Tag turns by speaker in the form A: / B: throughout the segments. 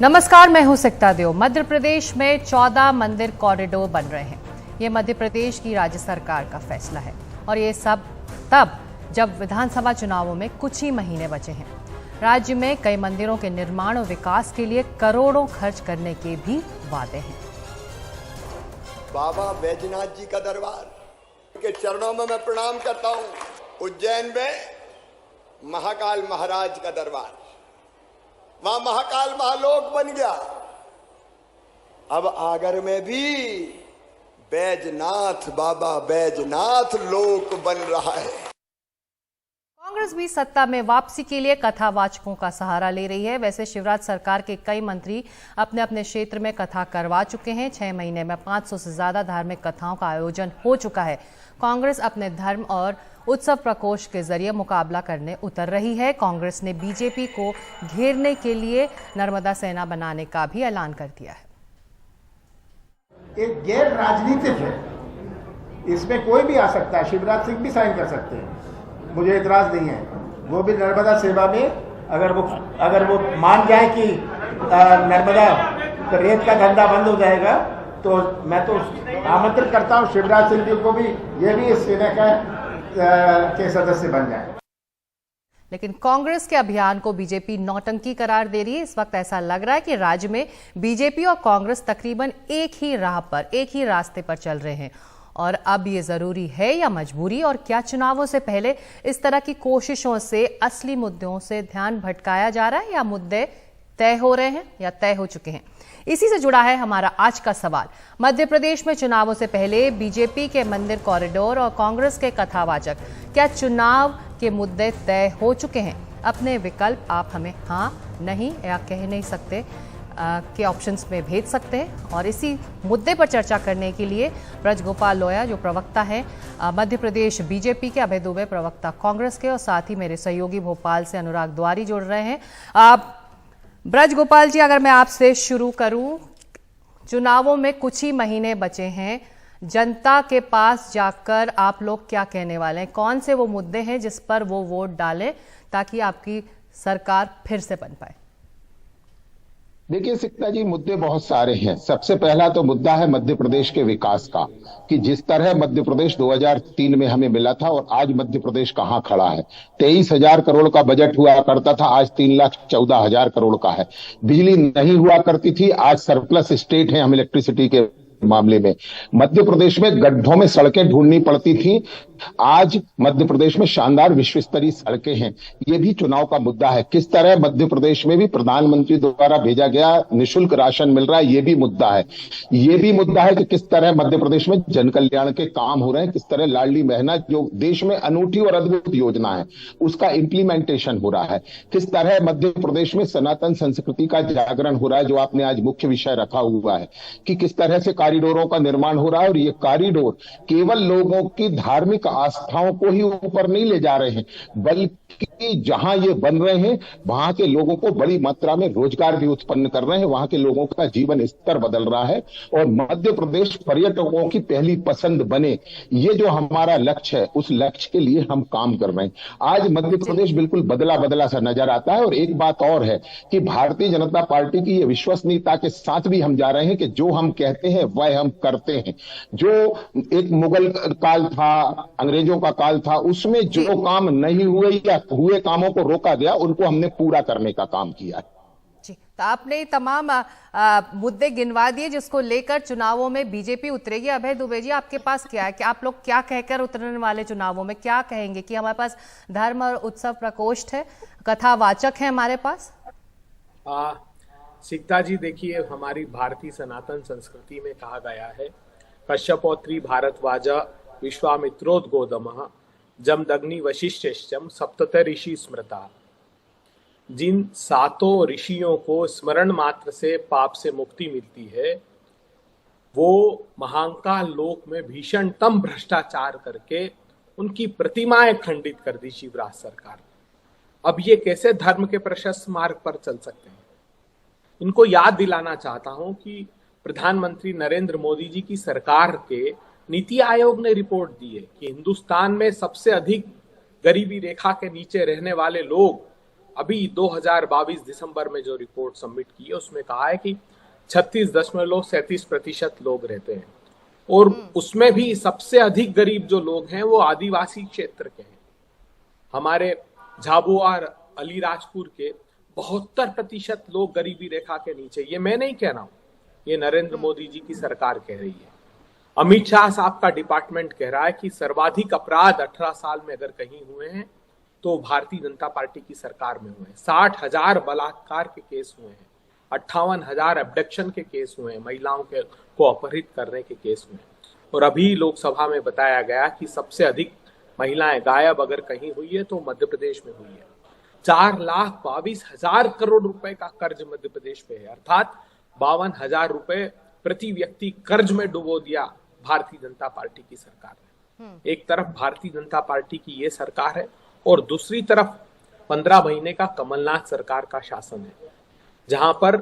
A: नमस्कार, मैं हूं सिकता देव। मध्य प्रदेश में 14 मंदिर कॉरिडोर बन रहे हैं। ये मध्य प्रदेश की राज्य सरकार का फैसला है और ये सब तब जब विधानसभा चुनावों में कुछ ही महीने बचे हैं। राज्य में कई मंदिरों के निर्माण और विकास के लिए करोड़ों खर्च करने के भी वादे हैं।
B: बाबा बैजनाथ जी का दरबार के चरणों में मैं प्रणाम करता हूं। उज्जैन में महाकाल महाराज का दरबार, वहां महाकाल महालोक बन गया। अब आगर में भी बैजनाथ, बाबा बैजनाथ लोक बन रहा है।
A: कांग्रेस भी सत्ता में वापसी के लिए कथावाचकों का सहारा ले रही है। वैसे शिवराज सरकार के कई मंत्री अपने अपने क्षेत्र में कथा करवा चुके हैं। 6 महीने में 500 से ज्यादा धार्मिक कथाओं का आयोजन हो चुका है। कांग्रेस अपने धर्म और उत्सव प्रकोष्ठ के जरिए मुकाबला करने उतर रही है। कांग्रेस ने बीजेपी को घेरने के लिए नर्मदा सेना बनाने का भी ऐलान कर दिया है।
C: एक गैर राजनीतिक है, इसमें कोई भी आ सकता है। शिवराज सिंह भी साइन कर सकते हैं, मुझे इतराज नहीं है। वो भी नर्मदा सेवा में अगर वो मान जाए कि नर्मदा रेत का धंधा बंद हो जाएगा, तो मैं तो आमंत्रित करता हूँ शिवराज सिंह जी को भी, ये भी इस सेना के सदस्य बन जाए।
A: लेकिन कांग्रेस के अभियान को बीजेपी नौटंकी करार दे रही है। इस वक्त ऐसा लग रहा है कि राज्य में बीजेपी और कांग्रेस तकरीबन एक ही राह पर, एक ही रास्ते पर चल रहे हैं। और अब ये जरूरी है या मजबूरी? और क्या चुनावों से पहले इस तरह की कोशिशों से असली मुद्दों से ध्यान भटकाया जा रहा है, या मुद्दे तय हो रहे हैं या तय हो चुके हैं? इसी से जुड़ा है हमारा आज का सवाल। मध्य प्रदेश में चुनावों से पहले बीजेपी के मंदिर कॉरिडोर और कांग्रेस के कथावाचक, क्या चुनाव के मुद्दे तय हो चुके हैं? अपने विकल्प आप हमें हाँ, नहीं या कह नहीं सकते के ऑप्शंस में भेज सकते हैं। और इसी मुद्दे पर चर्चा करने के लिए ब्रजगोपाल लोया जो प्रवक्ता हैं मध्य प्रदेश बीजेपी के, अभय दुबे प्रवक्ता कांग्रेस के, और साथ ही मेरे सहयोगी भोपाल से अनुराग द्वारी जुड़ रहे हैं। ब्रजगोपाल जी, अगर मैं आपसे शुरू करूं, चुनावों में कुछ ही महीने बचे हैं, जनता के पास जाकर आप लोग क्या कहने वाले हैं? कौन से वो मुद्दे हैं जिस पर वो वोट डालें ताकि आपकी सरकार फिर से बन पाए?
D: देखिए सिकता जी, मुद्दे बहुत सारे हैं। सबसे पहला तो मुद्दा है मध्य प्रदेश के विकास का, कि जिस तरह मध्य प्रदेश 2003 में हमें मिला था और आज मध्य प्रदेश कहाँ खड़ा है। 23,000 करोड़ का बजट हुआ करता था, आज 3,14,000 करोड़ का है। बिजली नहीं हुआ करती थी, आज सरप्लस स्टेट है हम इलेक्ट्रिसिटी के मामले में। मध्य प्रदेश में गड्ढों में सड़कें ढूंढनी पड़ती थी, आज मध्य प्रदेश में शानदार विश्व स्तरीय सड़कें हैं। ये भी चुनाव का मुद्दा है। किस तरह मध्य प्रदेश में भी प्रधानमंत्री द्वारा भेजा गया निःशुल्क राशन मिल रहा है, ये भी मुद्दा है। ये भी मुद्दा है कि किस तरह मध्य प्रदेश में जन कल्याण के काम हो रहे हैं, किस तरह लाडली बहना जो देश में अनूठी और अद्भुत योजना है उसका इंप्लीमेंटेशन हो रहा है। किस तरह मध्य प्रदेश में सनातन संस्कृति का जागरण हो रहा है, जो आपने आज मुख्य विषय रखा हुआ है, कि किस तरह से कॉरिडोरों का निर्माण हो रहा है। और ये कॉरिडोर केवल लोगों की धार्मिक आस्थाओं को ही ऊपर नहीं ले जा रहे हैं, बल्कि जहां ये बन रहे हैं वहां के लोगों को बड़ी मात्रा में रोजगार भी उत्पन्न कर रहे हैं, वहां के लोगों का जीवन स्तर बदल रहा है और मध्य प्रदेश पर्यटकों की पहली पसंद बने, ये जो हमारा लक्ष्य है, उस लक्ष्य के लिए हम काम कर रहे हैं। आज मध्य प्रदेश बिल्कुल बदला बदला सा नजर आता है। और एक बात और है कि भारतीय जनता पार्टी की ये विश्वसनीयता के साथ भी हम जा रहे हैं कि जो हम कहते हैं वह हम करते हैं। जो एक मुगल काल था, अंग्रेजों का काल था, उसमें जो काम नहीं हुए या हुए कामों को रोका गया, उनको हमने पूरा करने का काम किया
A: जी। तो आपने तमाम मुद्दे गिनवा दिए जिसको लेकर चुनावों में बीजेपी उतरेगी। अभय दुबे जी, आपके पास क्या है कि आप लोग क्या कहकर उतरने वाले चुनावों में? क्या कहेंगे कि हमारे पास धर्म और उत्सव प्रकोष्ठ है, कथावाचक है हमारे पास?
E: सिकता जी, देखिए, हमारी भारतीय सनातन संस्कृति में कहा गया है, कश्यपोत्री भारतवाजा विश्वामित्रोद्गोदमः जमदग्नि वशिष्ठश्चम सप्तत ऋषि स्मृता। जिन 7 ऋषियों को स्मरण मात्र से पाप से मुक्ति मिलती है, वो महाकाल लोक में भीषणतम भ्रष्टाचार करके उनकी प्रतिमाएं खंडित कर दी शिवराज सरकार। अब ये कैसे धर्म के प्रशस्त मार्ग पर चल सकते हैं? इनको याद दिलाना चाहता हूं कि प्रधानमंत्री नरेंद्र मोदी जी की सरकार के नीति आयोग ने रिपोर्ट दी है कि हिंदुस्तान में सबसे अधिक गरीबी रेखा के नीचे रहने वाले लोग अभी 2022 दिसंबर में जो रिपोर्ट सबमिट की है उसमें कहा है कि 36.37% लोग रहते हैं, और उसमें भी सबसे अधिक गरीब जो लोग हैं वो आदिवासी क्षेत्र के हैं। हमारे झाबुआ अलीराजपुर के 72% लोग गरीबी रेखा के नीचे। ये मैं नहीं कह रहा हूं, ये नरेंद्र मोदी जी की सरकार कह रही है। अमित शाह साहब का डिपार्टमेंट कह रहा है कि सर्वाधिक अपराध 18 साल में अगर कहीं हुए हैं तो भारतीय जनता पार्टी की सरकार में हुए हैं। 60,000 बलात्कार के केस हुए हैं, 58,000 अबडक्शन के केस हुए हैं, महिलाओं को अपहरित करने के केस हुए हैं। और अभी लोकसभा में बताया गया कि सबसे अधिक महिलाएं गायब अगर कहीं हुई है तो मध्य प्रदेश में हुई है। 4,22,000 करोड़ रुपए का कर्ज मध्य प्रदेश पे है, अर्थात 52,000 रुपए प्रति व्यक्ति कर्ज में डुबो दिया भारतीय जनता पार्टी की सरकार ने। एक तरफ भारतीय जनता पार्टी की ये सरकार है और दूसरी तरफ 15 महीने का कमलनाथ सरकार का शासन है, जहां पर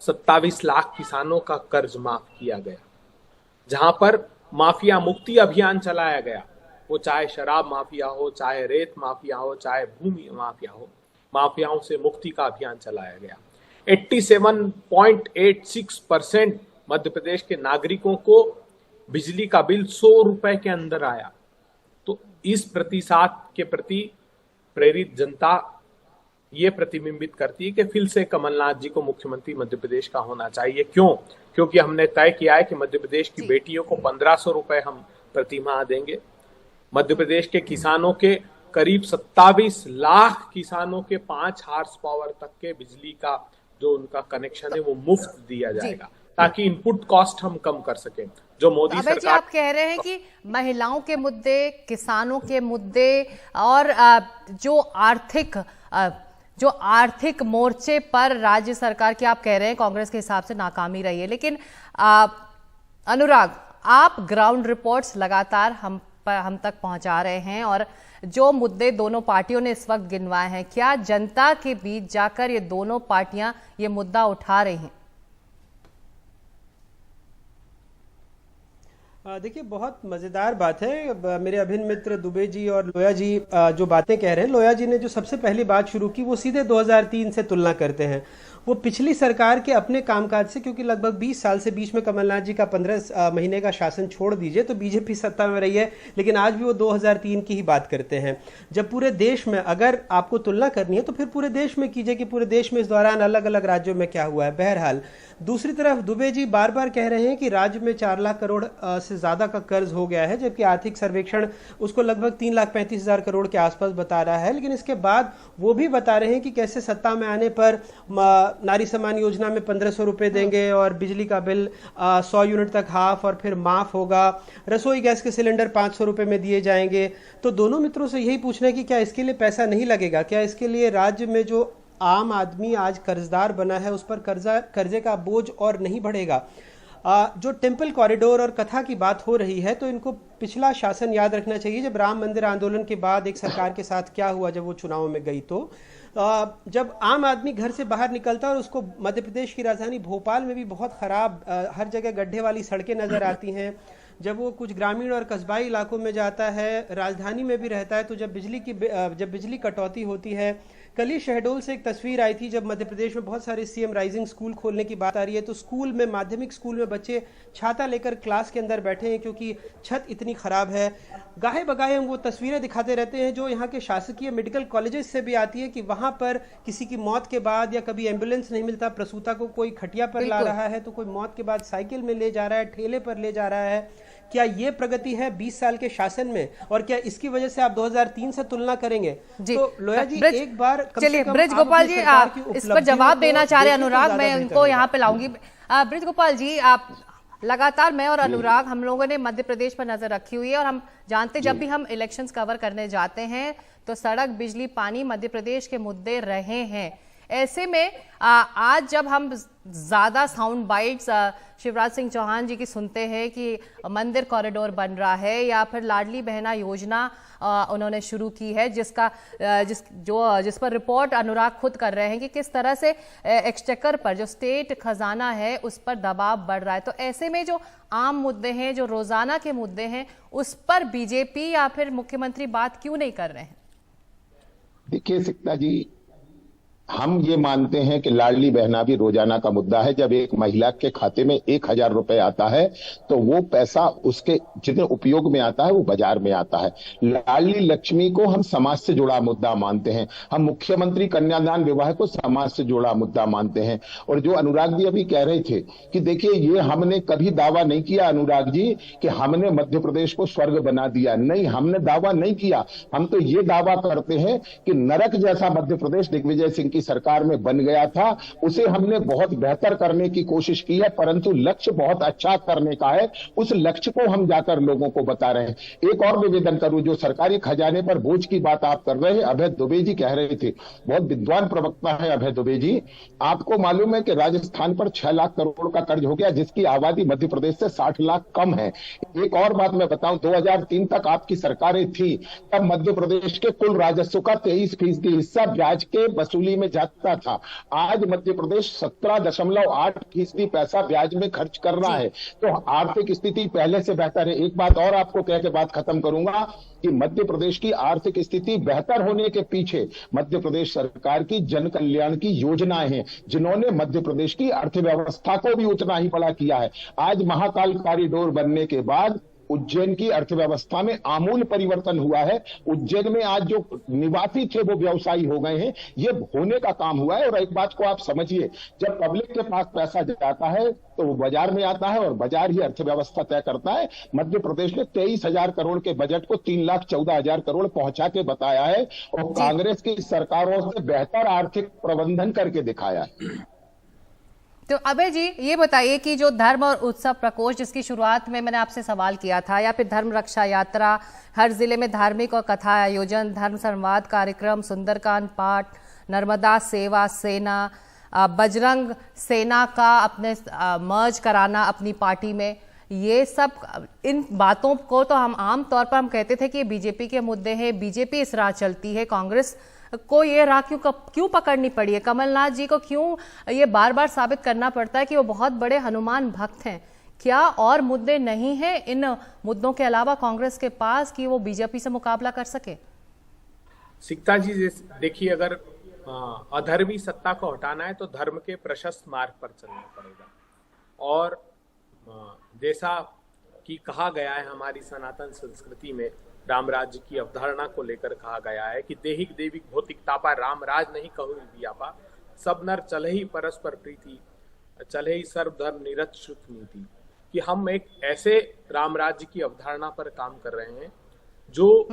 E: 27 लाख किसानों का कर्ज माफ किया गया, जहां पर माफिया मुक्ति अभियान चलाया गया, वो चाहे शराब माफिया हो, चाहे रेत माफिया हो, चाहे भूमि माफिया हो, माफियाओं से मुक्ति का अभियान चलाया गया। 87.86% मध्य प्रदेश के नागरिकों को बिजली का बिल 100 रुपए के अंदर आया। तो इस प्रतिशत के प्रति प्रेरित जनता ये प्रतिबिंबित करती है कि फिर से कमलनाथ जी को मुख्यमंत्री मध्य प्रदेश का होना चाहिए। क्यों? क्योंकि हमने तय किया है कि मध्य प्रदेश की बेटियों को 1,500 रुपए हम प्रति माह देंगे। मध्य प्रदेश के किसानों के करीब 27 लाख किसानों के 5 हार्स पावर तक के बिजली का जो उनका कनेक्शन है वो मुफ्त दिया जाएगा, ताकि इनपुट कॉस्ट हम कम कर सकें। जो मोदी सरकार,
A: आप कह रहे हैं कि महिलाओं के मुद्दे, किसानों के मुद्दे और जो आर्थिक मोर्चे पर राज्य सरकार की आप कह रहे हैं कांग्रेस के हिसाब से नाकामी रही है, लेकिन अनुराग, आप ग्राउंड रिपोर्ट्स लगातार हम तक पहुंचा रहे हैं और जो मुद्दे दोनों पार्टियों ने इस वक्त गिनवाए हैं, क्या जनता के बीच जाकर ये दोनों पार्टियां ये मुद्दा उठा रही हैं?
F: देखिए, बहुत मज़ेदार बात है। मेरे अभिन्न मित्र दुबे जी और लोया जी जो बातें कह रहे हैं, लोया जी ने जो सबसे पहली बात शुरू की वो सीधे 2003 से तुलना करते हैं। वो पिछली सरकार के अपने कामकाज से, क्योंकि लगभग 20 साल से बीच में कमलनाथ जी का 15 महीने का शासन छोड़ दीजिए तो बीजेपी सत्ता में रही है, लेकिन आज भी वो 2003 की ही बात करते हैं। जब पूरे देश में अगर आपको तुलना करनी है तो फिर पूरे देश में कीजिए कि पूरे देश में इस दौरान अलग अलग राज्यों में क्या हुआ है। बहरहाल, दूसरी तरफ दुबे जी बार बार कह रहे हैं कि राज्य में 4 लाख करोड़ से ज्यादा का कर्ज हो गया है, जबकि आर्थिक सर्वेक्षण उसको लगभग 3,35,000 करोड़ के आसपास बता रहा है। लेकिन इसके बाद वो भी बता रहे हैं कि कैसे सत्ता में आने पर नारी सम्मान योजना में 1,500 रुपए देंगे और बिजली का बिल 100 यूनिट तक हाफ और फिर माफ होगा, रसोई गैस के सिलेंडर 500 रुपए में दिए जाएंगे। तो दोनों मित्रों से यही पूछना है कि क्या इसके लिए पैसा नहीं लगेगा? क्या इसके लिए राज्य में जो आम आदमी आज कर्जदार बना है उस पर कर्जे का बोझ और नहीं बढ़ेगा? जो टेम्पल कॉरिडोर और कथा की बात हो रही है, तो इनको पिछला शासन याद रखना चाहिए। जब राम मंदिर आंदोलन के बाद एक सरकार के साथ क्या हुआ जब वो चुनाव में गई, तो जब आम आदमी घर से बाहर निकलता है और उसको मध्य प्रदेश की राजधानी भोपाल में भी बहुत खराब हर जगह गड्ढे वाली सड़कें नजर आती हैं। जब वो कुछ ग्रामीण और कस्बाई इलाकों में जाता है, राजधानी में भी रहता है, तो जब बिजली कटौती होती है। कल ही शहडोल से एक तस्वीर आई थी जब मध्य प्रदेश में बहुत सारे सीएम राइजिंग स्कूल खोलने की बात आ रही है, तो स्कूल में, माध्यमिक स्कूल में बच्चे छाता लेकर क्लास के अंदर बैठे हैं क्योंकि छत इतनी खराब है। गाहे बगाहे हम वो तस्वीरें दिखाते रहते हैं जो यहाँ के शासकीय मेडिकल कॉलेजेस से भी आती है कि वहां पर किसी की मौत के बाद या कभी एम्बुलेंस नहीं मिलता, प्रसूता को कोई खटिया पर ला रहा है तो कोई मौत के बाद साइकिल में ले जा रहा है, ठेले पर ले जा रहा है। क्या ये प्रगति है 20 साल के शासन में? और क्या इसकी वजह से आप 2003 से तुलना करेंगे? तो लोया जी एक बार
A: चलिए, ब्रिज गोपाल जी इस पर जवाब देना चाह रहे अनुराग, मैं उनको यहाँ पे लाऊंगी। ब्रिज गोपाल जी, आप लगातार, मैं और अनुराग, हम लोगों ने मध्य प्रदेश पर नजर रखी हुई है और हम जानते जब भी हम इलेक्शंस कवर करने जाते हैं तो सड़क, बिजली, पानी मध्य प्रदेश के मुद्दे रहे हैं। ऐसे में आज जब हम ज्यादा साउंड बाइट्स शिवराज सिंह चौहान जी की सुनते हैं कि मंदिर कॉरिडोर बन रहा है या फिर लाडली बहना योजना उन्होंने शुरू की है, जिस पर रिपोर्ट अनुराग खुद कर रहे हैं कि किस तरह से एक्सचेकर पर, जो स्टेट खजाना है, उस पर दबाव बढ़ रहा है, तो ऐसे में जो आम मुद्दे हैं, जो रोजाना के मुद्दे हैं, उस पर बीजेपी या फिर मुख्यमंत्री बात क्यों नहीं कर रहे हैं?
D: देखिए सिक्ता जी, हम ये मानते हैं कि लाडली बहना भी रोजाना का मुद्दा है। जब एक महिला के खाते में 1,000 रुपए आता है तो वो पैसा उसके जितने उपयोग में आता है वो बाजार में आता है। लाडली लक्ष्मी को हम समाज से जुड़ा मुद्दा मानते हैं। हम मुख्यमंत्री कन्यादान विवाह को समाज से जुड़ा मुद्दा मानते हैं। और जो अनुराग जी अभी कह रहे थे कि देखिए, ये हमने कभी दावा नहीं किया अनुराग जी कि हमने मध्य प्रदेश को स्वर्ग बना दिया। नहीं, हमने दावा नहीं किया। हम तो ये दावा करते हैं कि नरक जैसा मध्य प्रदेश दिग्विजय सिंह की सरकार में बन गया था, उसे हमने बहुत बेहतर करने की कोशिश की है, परंतु लक्ष्य बहुत अच्छा करने का है। उस लक्ष्य को हम जाकर लोगों को बता रहे हैं। एक और निवेदन करूं, जो सरकारी खजाने पर बोझ की बात आप कर रहे हैं, अभय दुबे जी कह रहे थे, बहुत विद्वान प्रवक्ता है अभय दुबे जी। आपको मालूम है कि राजस्थान पर 6 लाख करोड़ का कर्ज हो गया, जिसकी आबादी मध्य प्रदेश से 60 लाख कम है। एक और बात मैं बताऊं, 2003 तक आपकी सरकारें थी, तब मध्य प्रदेश के कुल राजस्व का 23% हिस्सा ब्याज के वसूली में जाता था। आज मध्य प्रदेश 17.8% पैसा ब्याज में खर्च कर रहा है। तो आर्थिक स्थिति पहले से बेहतर है। एक बात और आपको कह के बात खत्म करूंगा कि मध्य प्रदेश की आर्थिक स्थिति बेहतर होने के पीछे मध्य प्रदेश सरकार की जन कल्याण की योजनाएं हैं, जिन्होंने मध्य प्रदेश की अर्थव्यवस्था को भी उतना ही बड़ा किया है। आज महाकाल कॉरिडोर बनने के बाद उज्जैन की अर्थव्यवस्था में आमूल परिवर्तन हुआ है। उज्जैन में आज जो निवासी थे वो व्यवसायी हो गए हैं। ये होने का काम हुआ है। और एक बात को आप समझिए, जब पब्लिक के पास पैसा जाता है तो वो बाजार में आता है और बाजार ही अर्थव्यवस्था तय करता है। मध्य प्रदेश ने 23,000 करोड़ के बजट को 3,14,000 करोड़ पहुंचा के बताया है और कांग्रेस की सरकारों से बेहतर आर्थिक प्रबंधन करके दिखाया है।
A: तो अभय जी, ये बताइए कि जो धर्म और उत्सव प्रकोष्ठ, जिसकी शुरुआत में मैंने आपसे सवाल किया था, या फिर धर्म रक्षा यात्रा, हर जिले में धार्मिक और कथा आयोजन, धर्म संवाद कार्यक्रम, सुंदरकांड पाठ, नर्मदा सेवा सेना, बजरंग सेना का अपने मर्ज कराना अपनी पार्टी में, ये सब, इन बातों को तो हम आम तौर पर हम कहते थे कि ये बीजेपी के मुद्दे हैं, बीजेपी इस राह चलती है, कांग्रेस को ये राह क्यों पकड़नी पड़ी है? कमलनाथ जी को क्यों ये बार बार साबित करना पड़ता है कि वो बहुत बड़े हनुमान भक्त हैं? क्या और मुद्दे नहीं हैं इन मुद्दों के अलावा कांग्रेस के पास कि वो बीजेपी से मुकाबला कर सके?
E: सिकता जी, देखिए, अगर अधर्मी सत्ता को हटाना है तो धर्म के प्रशस्त मार्ग पर चलना पड़ेगा। और जैसा कि कहा गया है हमारी सनातन संस्कृति में, राम राज्य की अवधारणा को लेकर कहा गया है कि देहिक देविक भौतिक तापा, राम राज नहीं कहु व्यापा, सब नर चले ही परस्पर प्रीति, चले ही सर्वधर्म निरत श्रुत नीति। कि हम एक ऐसे राम राज्य की अवधारणा पर काम कर रहे हैं जो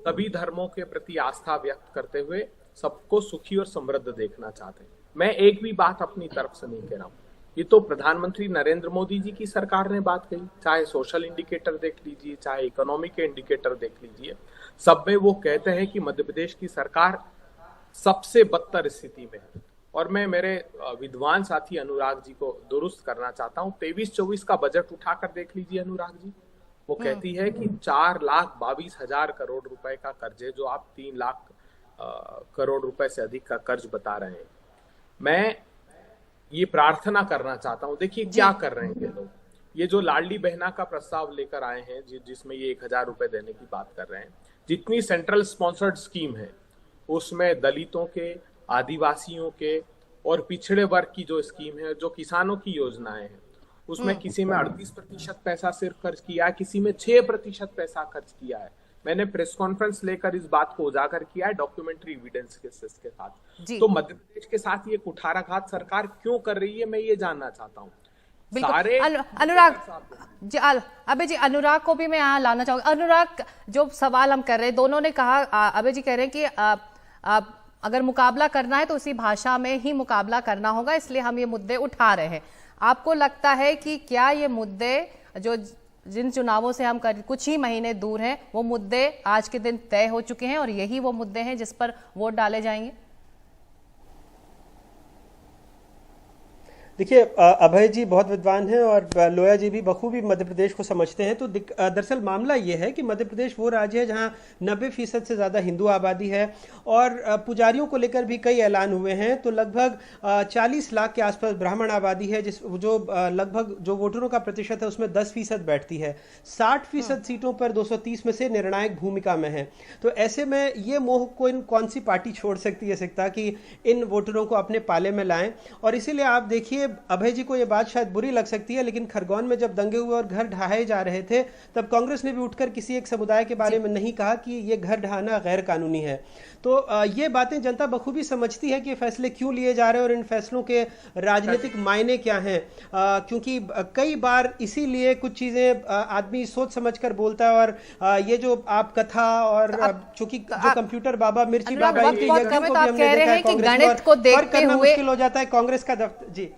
E: सभी धर्मों के प्रति आस्था व्यक्त करते हुए सबको सुखी और समृद्ध देखना चाहते हैं। मैं एक भी बात अपनी तरफ से नहीं कह रहा हूँ, ये तो प्रधानमंत्री नरेंद्र मोदी जी की सरकार ने बात कही। चाहे सोशल इंडिकेटर देख लीजिए, चाहे इकोनॉमिक के इंडिकेटर देख लीजिए, सब में वो कहते हैं कि मध्य प्रदेश की सरकार सबसे बदतर स्थिति में है। और मैं मेरे विद्वान साथी अनुराग जी को दुरुस्त करना चाहता हूँ। 23-24 का बजट उठाकर देख लीजिए अनुराग जी, वो कहती है कि 4,22,000 करोड़ रुपए का कर्ज है, जो आप 3 लाख करोड़ रुपए से अधिक का कर्ज बता रहे हैं। मैं ये प्रार्थना करना चाहता हूं, देखिए क्या कर रहे हैं ये लोग। ये जो लाडली बहना का प्रस्ताव लेकर आए हैं, जिसमें ये 1,000 रुपए देने की बात कर रहे हैं, जितनी सेंट्रल स्पॉन्सर्ड स्कीम है उसमें दलितों के, आदिवासियों के और पिछड़े वर्ग की जो स्कीम है, जो किसानों की योजनाएं हैं, उसमें किसी में 38% पैसा सिर्फ खर्च किया है, किसी में 6% पैसा खर्च किया है। मैंने प्रेस कॉन्फ्रेंस लेकर इस बात को उजागर किया है डॉक्यूमेंट्री एविडेंस के साथ। तो मध्य प्रदेश के साथ ये कुठाराघात सरकार क्यों कर रही है, मैं ये जानना चाहता हूँ। सारे
A: अनुराग जी, अबे जी, अनुराग को भी मैं यहाँ लाना चाहूंगा। अनुराग, जो सवाल हम कर रहे हैं, दोनों ने कहा, अबे जी कह रहे हैं कि अगर मुकाबला करना है तो उसी भाषा में ही मुकाबला करना होगा, इसलिए हम ये मुद्दे उठा रहे हैं। आपको लगता है कि क्या ये मुद्दे जो जिन चुनावों से हम कुछ ही महीने दूर हैं, वो मुद्दे आज के दिन तय हो चुके हैं और यही वो मुद्दे हैं जिस पर वोट डाले जाएंगे?
F: देखिए, अभय जी बहुत विद्वान हैं और लोया जी भी बखूबी मध्य प्रदेश को समझते हैं। तो दरअसल मामला ये है कि मध्य प्रदेश वो राज्य है जहां 90% से ज़्यादा हिंदू आबादी है और पुजारियों को लेकर भी कई ऐलान हुए हैं। तो लगभग 40 लाख के आसपास ब्राह्मण आबादी है, जो लगभग जो वोटरों का प्रतिशत है उसमें 10% बैठती है। 60% सीटों पर 230 में से निर्णायक भूमिका में है। तो ऐसे में ये मोह को कौन सी पार्टी छोड़ सकती है कि इन वोटरों को अपने पाले में लाएं। और इसीलिए आप देखिए, अभय जी को यह बात शायद बुरी लग सकती है, लेकिन खरगोन में जब दंगे हुए और घर ढहाए जा रहे थे तब कांग्रेस ने भी उठकर किसी एक समुदाय के बारे में नहीं कहा कि यह घर ढहाना गैर कानूनी है। तो ये बातें जनता बखूबी समझती है कि फैसले क्यों लिए जा रहे हैं और इन फैसलों के राजनीतिक मायने क्या हैं। क्योंकि कई बार इसीलिए कुछ चीजें आदमी सोच समझकर बोलता है और ये जो आप कथा और चूंकि जो कंप्यूटर बाबा, मिर्ची बाबा, इनके यज्ञों को भी हमने देखा है,
A: गणित को देखते हुए
F: मुश्किल हो जाता है कांग्रेस का दफ्तर। जी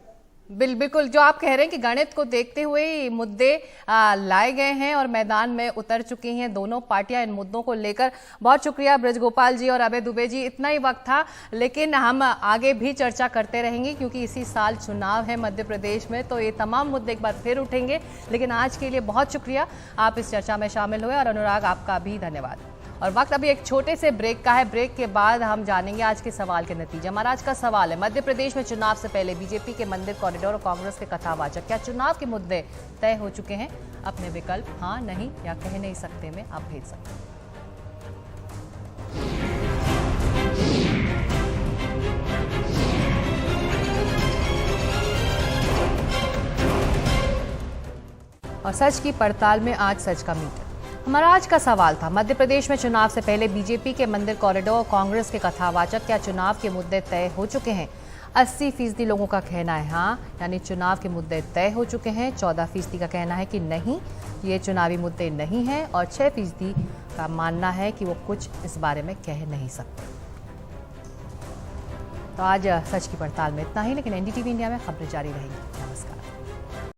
A: बिल्कुल, जो आप कह रहे हैं कि गणित को देखते हुए मुद्दे लाए गए हैं और मैदान में उतर चुकी हैं दोनों पार्टियां इन मुद्दों को लेकर। बहुत शुक्रिया ब्रजगोपाल जी और अभय दुबे जी। इतना ही वक्त था, लेकिन हम आगे भी चर्चा करते रहेंगे क्योंकि इसी साल चुनाव है मध्य प्रदेश में, तो ये तमाम मुद्दे एक बार फिर उठेंगे। लेकिन आज के लिए बहुत शुक्रिया, आप इस चर्चा में शामिल हुए, और अनुराग आपका भी धन्यवाद। और वक्त अभी एक छोटे से ब्रेक का है। ब्रेक के बाद हम जानेंगे आज के सवाल के नतीजे। हमारा आज का सवाल है, मध्य प्रदेश में चुनाव से पहले बीजेपी के मंदिर कॉरिडोर और कांग्रेस के कथावाचक, क्या चुनाव के मुद्दे तय हो चुके हैं? अपने विकल्प हाँ, नहीं या कह नहीं सकते में आप भेज सकते हैं। और सच की पड़ताल में आज सच का मीटर। हमारा आज का सवाल था, मध्य प्रदेश में चुनाव से पहले बीजेपी के मंदिर कॉरिडोर और कांग्रेस के कथावाचक, क्या चुनाव के मुद्दे तय हो चुके हैं? 80% लोगों का कहना है हाँ, यानी चुनाव के मुद्दे तय हो चुके हैं। 14% का कहना है कि नहीं, ये चुनावी मुद्दे नहीं हैं, और 6% का मानना है कि वो कुछ इस बारे में कह नहीं सकते। तो आज सच की पड़ताल में इतना ही, लेकिन एनडीटीवी इंडिया में खबरें जारी रहेंगी।